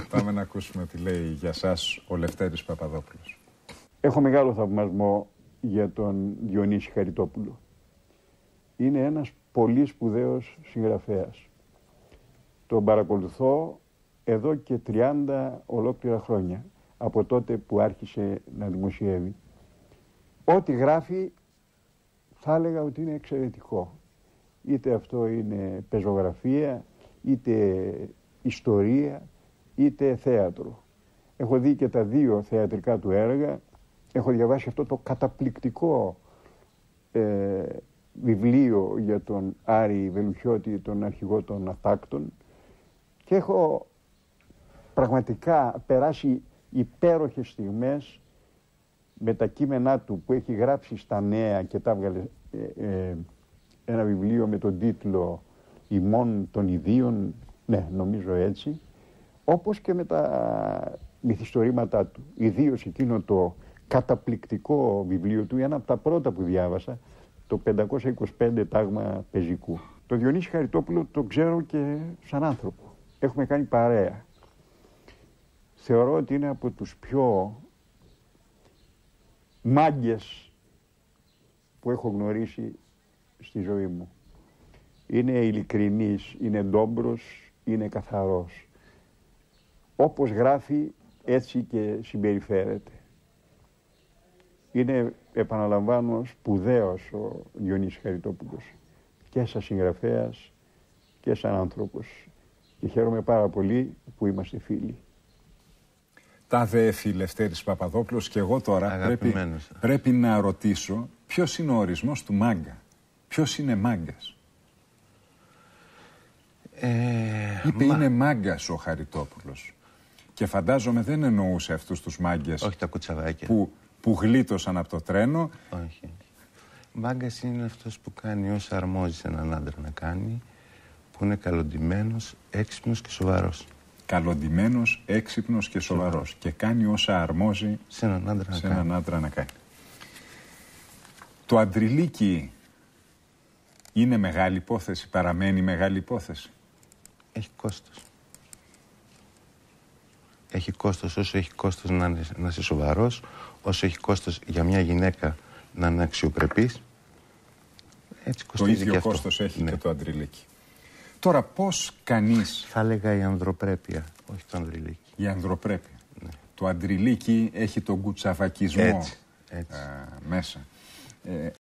Πάμε να ακούσουμε τι λέει για σας ο Λευτέρης Παπαδόπουλος. Έχω μεγάλο θαυμασμό για τον Διονύση Χαριτόπουλο. Είναι ένας πολύ σπουδαίος συγγραφέας. Τον παρακολουθώ εδώ και 30 ολόκληρα χρόνια, από τότε που άρχισε να δημοσιεύει. Ό,τι γράφει θα έλεγα ότι είναι εξαιρετικό. Είτε αυτό είναι πεζογραφία, είτε ιστορία, είτε θέατρο. Έχω δει και τα δύο θεατρικά του έργα. Έχω διαβάσει αυτό το καταπληκτικό βιβλίο για τον Άρη Βελουχιώτη, τον αρχηγό των Ατάκτων, και έχω πραγματικά περάσει υπέροχες στιγμές με τα κείμενά του που έχει γράψει στα νέα και τα έβγαλε ένα βιβλίο με τον τίτλο «Ημών των Ιδίων», ναι, νομίζω έτσι, όπως και με τα μυθιστορήματά του. Ιδίως εκείνο το καταπληκτικό βιβλίο του, ένα από τα πρώτα που διάβασα, το 525 τάγμα πεζικού. Το Διονύση Χαριτόπουλο το ξέρω και σαν άνθρωπο. Έχουμε κάνει παρέα. Θεωρώ ότι είναι από τους πιο μάγκες που έχω γνωρίσει στη ζωή μου. Είναι ειλικρινής, είναι ντόμπρος, είναι καθαρός. Όπως γράφει, έτσι και συμπεριφέρεται. Είναι, επαναλαμβάνω, σπουδαίος ο Διονύσης Χαριτόπουλος. Και σαν συγγραφέας και σαν άνθρωπος. Και χαίρομαι πάρα πολύ που είμαστε φίλοι. Τάδε έφη Λευτέρης Παπαδόπουλος, και εγώ τώρα πρέπει να ρωτήσω ποιος είναι ο ορισμός του μάγκα. Ποιος είναι μάγκας? Είπε είναι μάγκας ο Χαριτόπουλος. Και φαντάζομαι δεν εννοούσε αυτούς τους μάγκες. Όχι τα κουτσαβάκια. Που γλίτωσαν από το τρένο. Όχι. Μάγκας είναι αυτός που κάνει όσα αρμόζει σε έναν άντρα να κάνει, που είναι καλοντημένος, έξυπνος και σοβαρός. Καλοντημένος, έξυπνος και σοβαρός. Και κάνει όσα αρμόζει σε έναν άντρα να κάνει. Το αντριλίκι είναι μεγάλη υπόθεση, παραμένει μεγάλη υπόθεση? Έχει κόστος. Έχει κόστος, όσο έχει κόστος να είσαι σοβαρός, όσο έχει κόστος για μια γυναίκα να είναι αξιοπρεπής, έτσι κοστίζει. Το ίδιο κόστος έχει, ναι, και το αντριλίκι. Τώρα πώς κανείς... Θα έλεγα η ανδροπρέπεια, όχι το αντριλίκι. Η ανδροπρέπεια. Ναι. Το αντριλίκι έχει τον κουτσαβακισμό έτσι. μέσα.